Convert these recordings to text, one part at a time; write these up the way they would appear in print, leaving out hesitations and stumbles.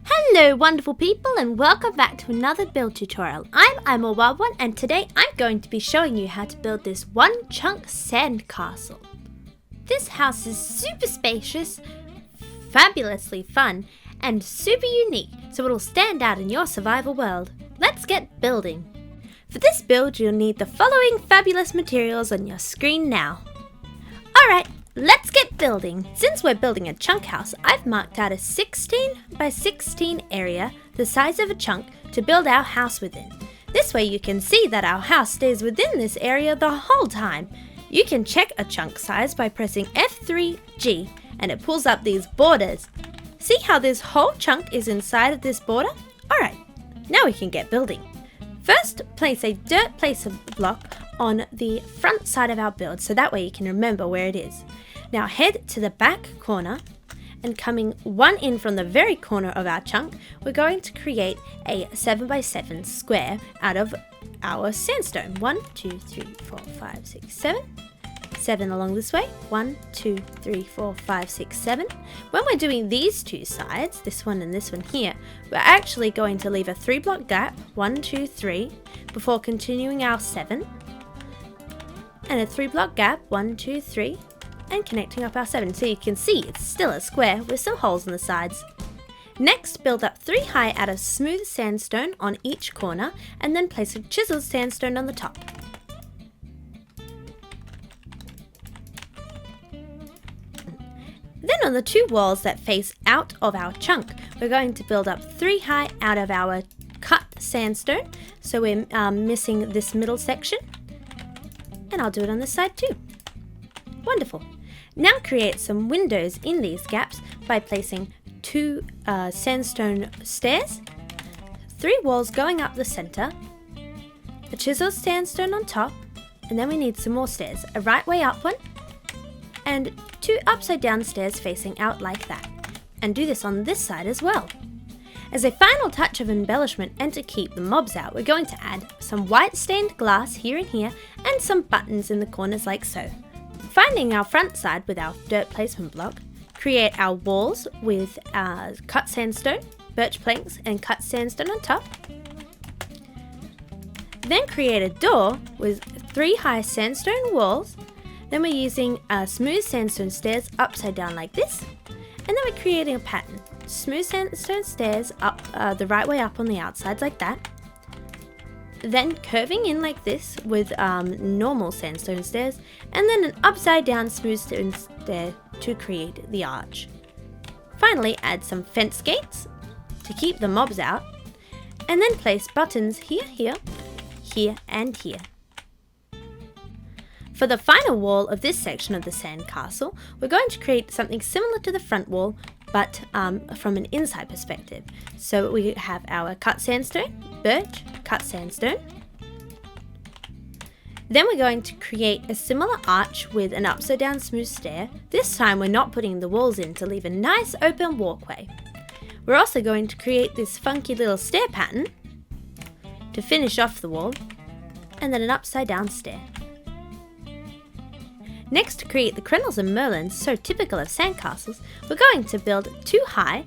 Hello wonderful people and welcome back to another build tutorial. I'm a Wild One and today I'm going to be showing you how to build this one chunk sandcastle. This house is super spacious, fabulously fun and super unique, so it'll stand out in your survival world. Let's get building. For this build you'll need the following fabulous materials on your screen now. Alright, let's get building. Since we're building a chunk house, I've marked out a 16 by 16 area, the size of a chunk, to build our house within. This way you can see that our house stays within this area the whole time. You can check a chunk size by pressing F3G and it pulls up these borders. See how this whole chunk is inside of this border? Alright, now we can get building. First, place a dirt placer block on the front side of our build so that way you can remember where it is. Now head to the back corner and coming one in from the very corner of our chunk, we're going to create a 7 by 7 square out of our sandstone. 1, 2, 3, 4, 5, 6, 7. 7 along this way. 1, 2, 3, 4, 5, 6, 7. When we're doing these two sides, this one and this one here, we're actually going to leave a 3 block gap, 1, 2, 3, before continuing our 7. And a 3 block gap, 1, 2, 3, and connecting up our 7. So you can see it's still a square with some holes in the sides. Next, build up 3 high out of smooth sandstone on each corner and then place a chiseled sandstone on the top. Then on the 2 walls that face out of our chunk, we're going to build up 3 high out of our cut sandstone. So we're missing this middle section. And I'll do it on this side too. Wonderful. Now create some windows in these gaps by placing 2 sandstone stairs, 3 walls going up the center, a chiseled sandstone on top, and then we need some more stairs, a right way up one, and 2 upside down stairs facing out like that. And do this on this side as well. As a final touch of embellishment and to keep the mobs out, we're going to add some white stained glass here and here and some buttons in the corners like so. Finding our front side with our dirt placement block, create our walls with cut sandstone, birch planks and cut sandstone on top. Then create a door with 3 high sandstone walls. Then we're using smooth sandstone stairs upside down like this. And then we're creating a pattern. Smooth sandstone stairs up the right way up on the outsides like that. Then curving in like this with normal sandstone stairs, and then an upside down smooth stone stair to create the arch. Finally, add some fence gates to keep the mobs out, and then place buttons here, here, here, and here. For the final wall of this section of the sandcastle, we're going to create something similar to the front wall, but from an inside perspective. So we have our cut sandstone, birch, cut sandstone. Then we're going to create a similar arch with an upside down smooth stair. This time we're not putting the walls in to leave a nice open walkway. We're also going to create this funky little stair pattern to finish off the wall, and then an upside down stair. Next, to create the crenels and merlins, so typical of sandcastles, we're going to build 2 high,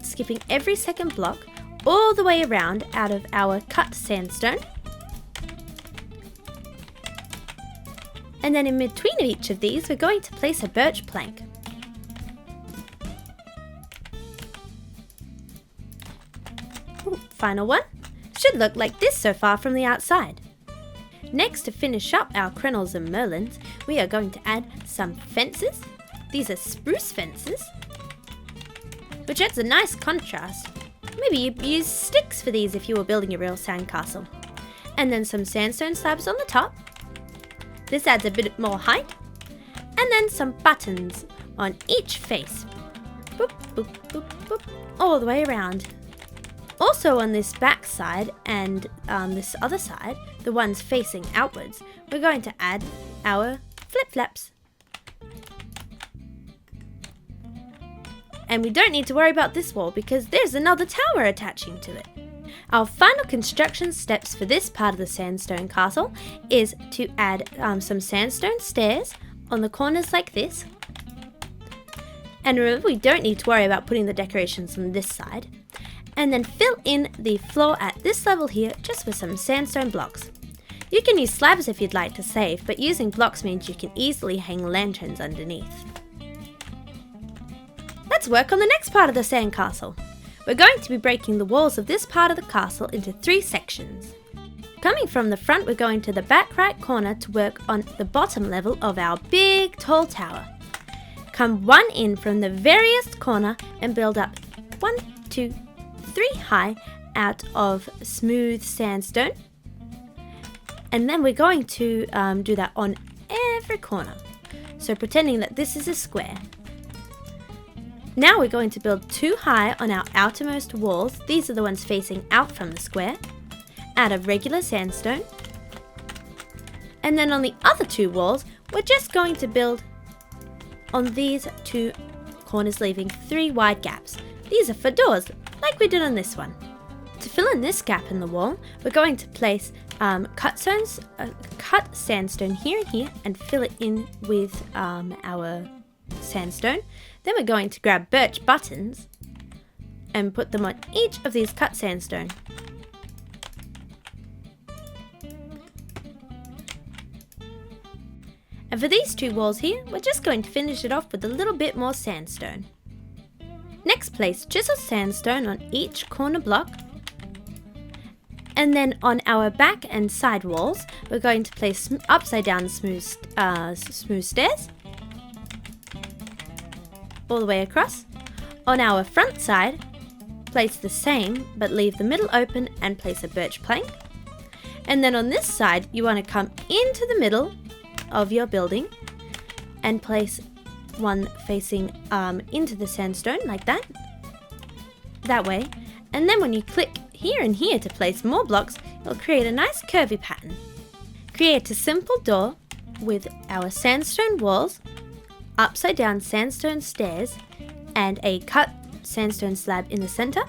skipping every second block, all the way around out of our cut sandstone. And then in between each of these, we're going to place a birch plank. Ooh, final one. Should look like this so far from the outside. Next, to finish up our crenels and merlins, we are going to add some fences. These are spruce fences, which adds a nice contrast. Maybe you'd use sticks for these if you were building a real sandcastle. And then some sandstone slabs on the top. This adds a bit more height. And then some buttons on each face. Boop, boop, boop, boop, all the way around. Also on this back side and this other side, the ones facing outwards, we're going to add our flip-flaps. And we don't need to worry about this wall because there's another tower attaching to it. Our final construction steps for this part of the sandstone castle is to add some sandstone stairs on the corners like this. And remember, we don't need to worry about putting the decorations on this side. and then fill in the floor at this level here just with some sandstone blocks. You can use slabs if you'd like to save, but using blocks means you can easily hang lanterns underneath. Let's work on the next part of the sandcastle. We're going to be breaking the walls of this part of the castle into 3 sections. Coming from the front, we're going to the back right corner to work on the bottom level of our big tall tower. Come 1 in from the veriest corner and build up 1, 2, 3 high out of smooth sandstone. And then we're going to do that on every corner. So pretending that this is a square. Now we're going to build 2 high on our outermost walls. These are the ones facing out from the square, out of regular sandstone. And then on the other 2 walls, we're just going to build on these 2 corners, leaving 3 wide gaps. These are for doors, like we did on this one. To fill in this gap in the wall, we're going to place cut sandstone here and here and fill it in with our sandstone. Then we're going to grab birch buttons and put them on each of these cut sandstone. And for these 2 walls here, we're just going to finish it off with a little bit more sandstone. Next, place chisel sandstone on each corner block. And then on our back and side walls, we're going to place upside down smooth stairs all the way across. On our front side, place the same but leave the middle open and place a birch plank. And then on this side, you want to come into the middle of your building and place one facing into the sandstone like that way. And then when you click here and here to place more blocks, you'll create a nice curvy pattern. Create a simple door with our sandstone walls, upside down sandstone stairs, and a cut sandstone slab in the center,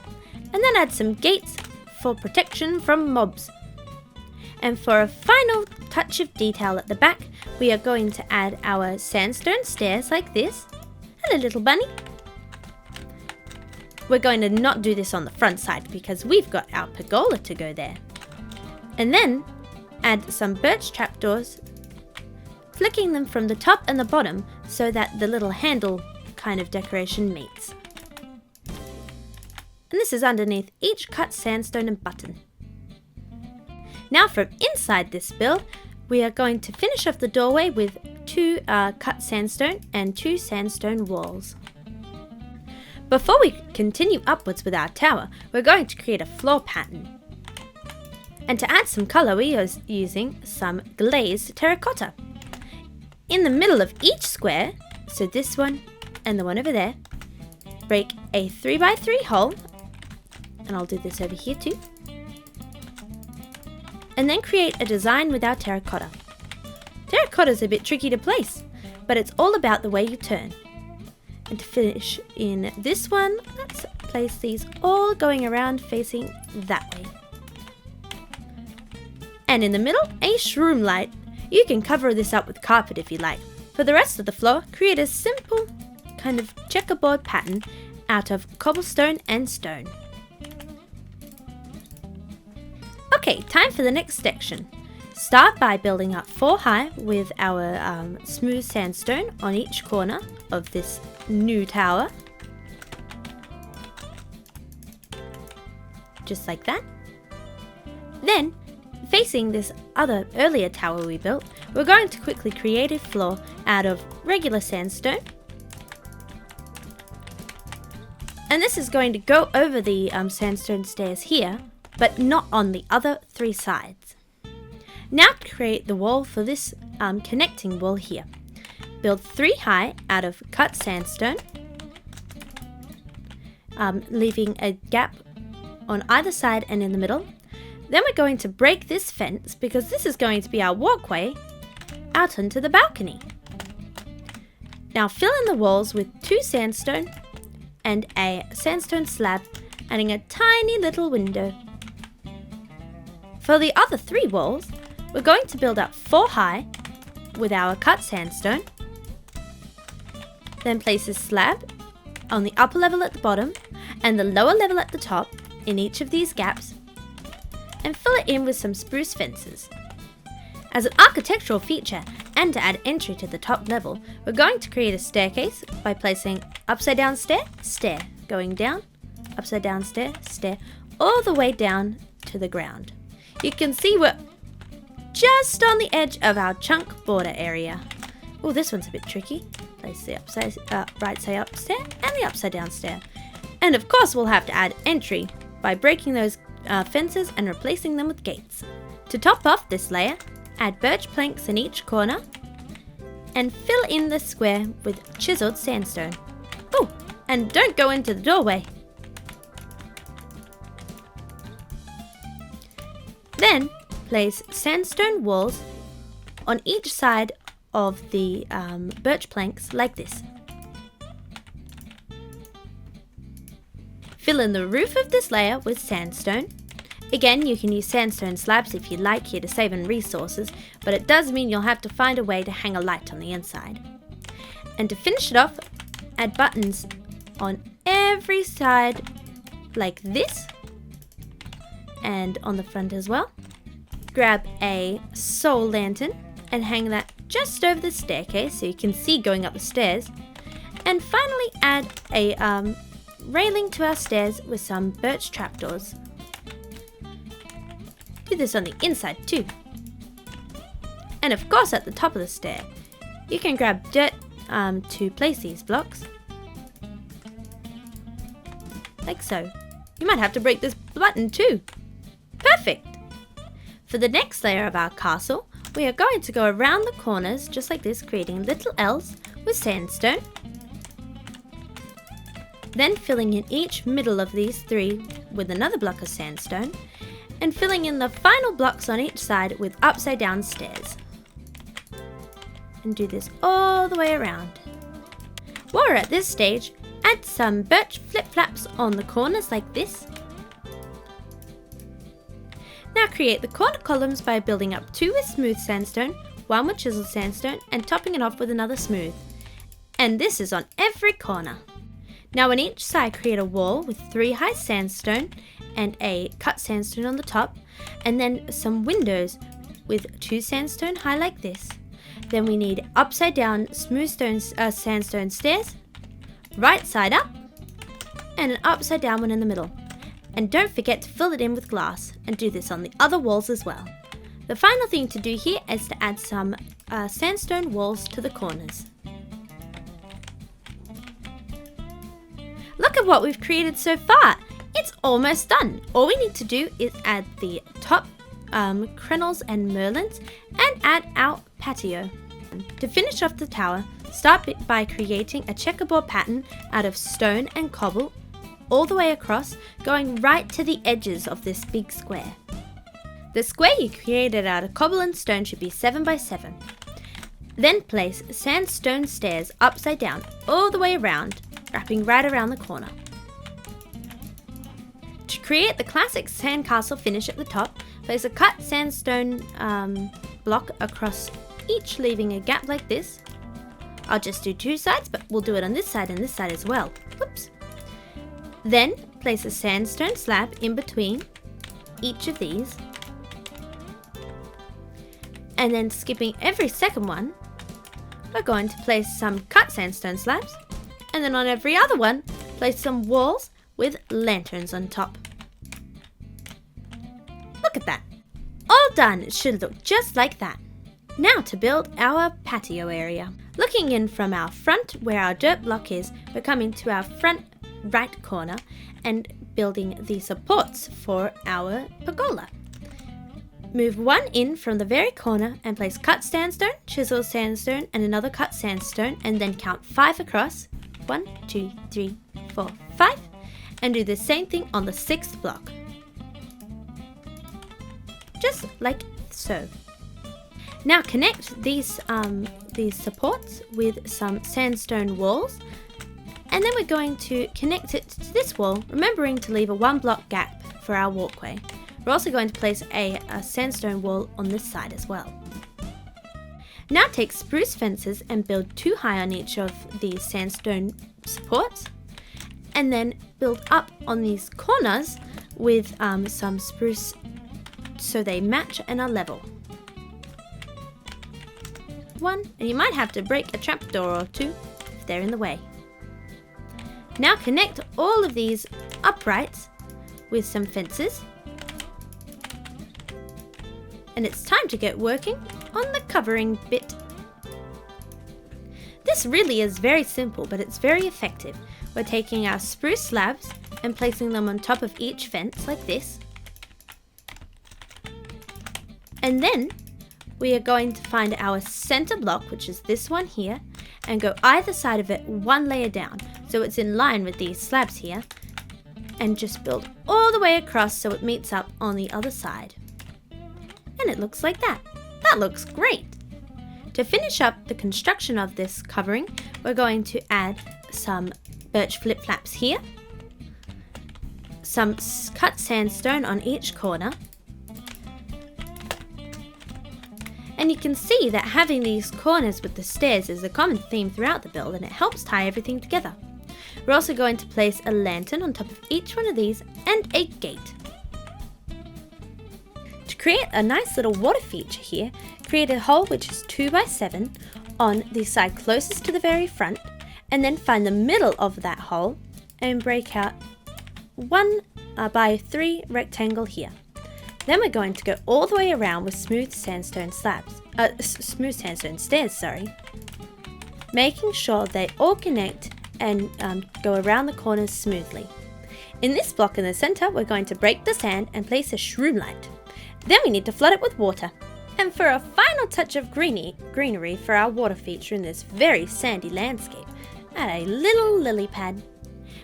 and then add some gates for protection from mobs. And for a final touch of detail at the back, we are going to add our sandstone stairs like this. Hello, little bunny. We're going to not do this on the front side because we've got our pergola to go there. And then add some birch trapdoors, flicking them from the top and the bottom so that the little handle kind of decoration meets. And this is underneath each cut sandstone and button. Now from inside this build, we are going to finish off the doorway with 2 cut sandstone and 2 sandstone walls. Before we continue upwards with our tower, we're going to create a floor pattern. And to add some colour, we are using some glazed terracotta. In the middle of each square, so this one and the one over there, break a 3x3 hole, and I'll do this over here too. And then create a design with our terracotta. Terracotta is a bit tricky to place, but it's all about the way you turn. And to finish in this one, let's place these all going around facing that way. And in the middle, a shroom light. You can cover this up with carpet if you like. For the rest of the floor, create a simple kind of checkerboard pattern out of cobblestone and stone. Okay, time for the next section. Start by building up 4 high with our smooth sandstone on each corner of this new tower. Just like that. Then, facing this other earlier tower we built, we're going to quickly create a floor out of regular sandstone. And this is going to go over the sandstone stairs here, but not on the other 3 sides. Now create the wall for this connecting wall here. Build 3 high out of cut sandstone, leaving a gap on either side and in the middle. Then we're going to break this fence because this is going to be our walkway out onto the balcony. Now fill in the walls with 2 sandstone and a sandstone slab, adding a tiny little window. For the other 3 walls, we're going to build up 4 high with our cut sandstone, then place a slab on the upper level at the bottom and the lower level at the top, in each of these gaps and fill it in with some spruce fences. As an architectural feature and to add entry to the top level, we're going to create a staircase by placing upside down stair, stair, going down, upside down stair, stair, all the way down to the ground. You can see we're just on the edge of our chunk border area. Oh, this one's a bit tricky. Place the right side up stair and the upside down stair. And of course we'll have to add entry by breaking those fences and replacing them with gates. To top off this layer, add birch planks in each corner and fill in the square with chiseled sandstone. Oh, and don't go into the doorway. Then place sandstone walls on each side of the birch planks like this. Fill in the roof of this layer with sandstone. Again, you can use sandstone slabs if you like here to save on resources, but it does mean you'll have to find a way to hang a light on the inside. And to finish it off, add buttons on every side like this, and on the front as well. Grab a soul lantern and hang that just over the staircase so you can see going up the stairs. And finally add a railing to our stairs with some birch trapdoors. Do this on the inside too. And of course at the top of the stair, you can grab dirt to place these blocks. Like so. You might have to break this button too. Perfect! For the next layer of our castle, we are going to go around the corners just like this, creating little L's with sandstone. Then filling in each middle of these three with another block of sandstone, and filling in the final blocks on each side with upside down stairs. And do this all the way around. While we're at this stage, add some birch flip-flaps on the corners like this. Now create the corner columns by building up 2 with smooth sandstone, 1 with chiseled sandstone, and topping it off with another smooth. And this is on every corner. Now on each side create a wall with 3 high sandstone and a cut sandstone on the top, and then some windows with 2 sandstone high like this. Then we need upside down smooth sandstone stairs, right side up, and an upside down one in the middle. And don't forget to fill it in with glass, and do this on the other walls as well. The final thing to do here is to add some sandstone walls to the corners. Look at what we've created so far! It's almost done. All we need to do is add the top crenels and merlins and add our patio. To finish off the tower, start by creating a checkerboard pattern out of stone and cobble all the way across, going right to the edges of this big square. The square you created out of cobble and stone should be 7 by 7. Then place sandstone stairs upside down all the way around, wrapping right around the corner. To create the classic sandcastle finish at the top, place a cut sandstone block across each, leaving a gap like this. I'll just do 2 sides, but we'll do it on this side and this side as well. Whoops! Then place a sandstone slab in between each of these, and then skipping every second one, we're going to place some cut sandstone slabs, and then on every other one, place some walls with lanterns on top. Look at that! All done! It should look just like that. Now to build our patio area. Looking in from our front where our dirt block is, we're coming to our front right corner and building the supports for our pergola. Move 1 in from the very corner and place cut sandstone, chisel sandstone, and another cut sandstone, and then count 5 across. 1, 2, 3, 4, 5, and do the same thing on the 6th block. Just like so. Now connect these supports with some sandstone walls, and then we're going to connect it to this wall, remembering to leave a 1 block gap for our walkway. We're also going to place a sandstone wall on this side as well. Now take spruce fences and build 2 high on each of these sandstone supports, and then build up on these corners with some spruce so they match and are level. One, and you might have to break a trapdoor or two if they're in the way. Now connect all of these uprights with some fences. And it's time to get working on the covering bit. This really is very simple, but it's very effective. We're taking our spruce slabs and placing them on top of each fence like this. And then we are going to find our center block, which is this one here, and go either side of it one layer down so it's in line with these slabs here, and just build all the way across so it meets up on the other side. And it looks like that. That looks great! To finish up the construction of this covering, we're going to add some birch flip-flaps here, some cut sandstone on each corner, and you can see that having these corners with the stairs is a common theme throughout the build, and it helps tie everything together. We're also going to place a lantern on top of each one of these and a gate. To create a nice little water feature here, create a hole which is 2 by 7 on the side closest to the very front, and then find the middle of that hole and break out 1 by 3 rectangle here. Then we're going to go all the way around with smooth sandstone stairs, making sure they all connect and go around the corners smoothly. In this block in the center, we're going to break the sand and place a shroom light. Then we need to flood it with water. And for a final touch of greenery for our water feature in this very sandy landscape, add a little lily pad.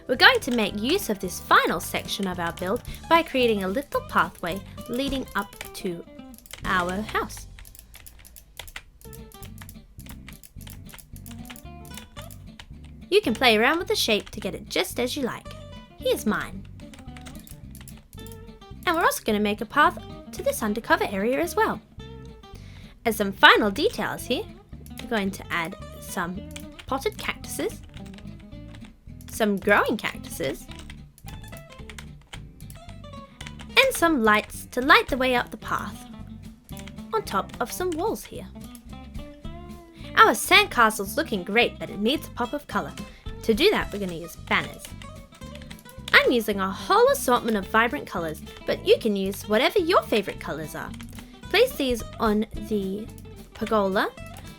We're going to make use of this final section of our build by creating a little pathway leading up to our house. You can play around with the shape to get it just as you like. Here's mine. And we're also going to make a path to this undercover area as well. As some final details here, we're going to add some potted cactuses, some growing cactuses, and some lights to light the way up the path, on top of some walls here. Our sandcastle's looking great, but it needs a pop of colour. To do that, we're going to use banners. I'm using a whole assortment of vibrant colours, but you can use whatever your favourite colours are. Place these on the pergola,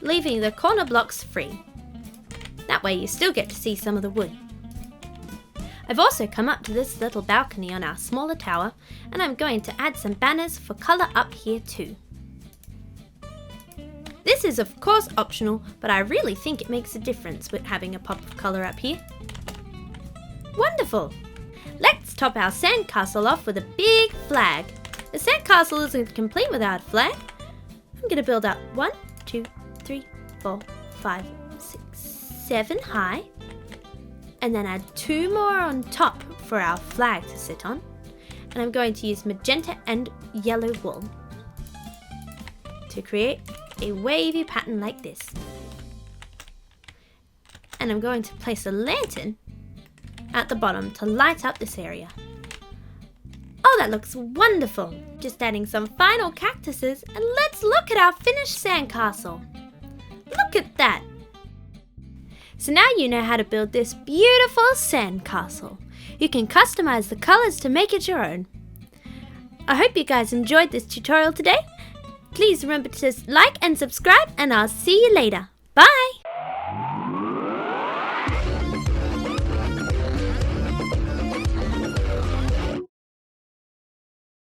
leaving the corner blocks free. That way you still get to see some of the wood. I've also come up to this little balcony on our smaller tower, and I'm going to add some banners for colour up here too. This is of course optional, but I really think it makes a difference with having a pop of colour up here. Wonderful! Let's top our sandcastle off with a big flag. The sandcastle isn't complete without a flag. I'm going to build up 1, 2, 3, 4, 5, 6, 7 high, and then add 2 more on top for our flag to sit on. And I'm going to use magenta and yellow wool to create a wavy pattern like this. And I'm going to place a lantern at the bottom to light up this area. Oh, that looks wonderful! Just adding some final cactuses, and let's look at our finished sandcastle. Look at that! So now you know how to build this beautiful sandcastle. You can customize the colors to make it your own. I hope you guys enjoyed this tutorial today. Please remember to like and subscribe, and I'll see you later. Bye!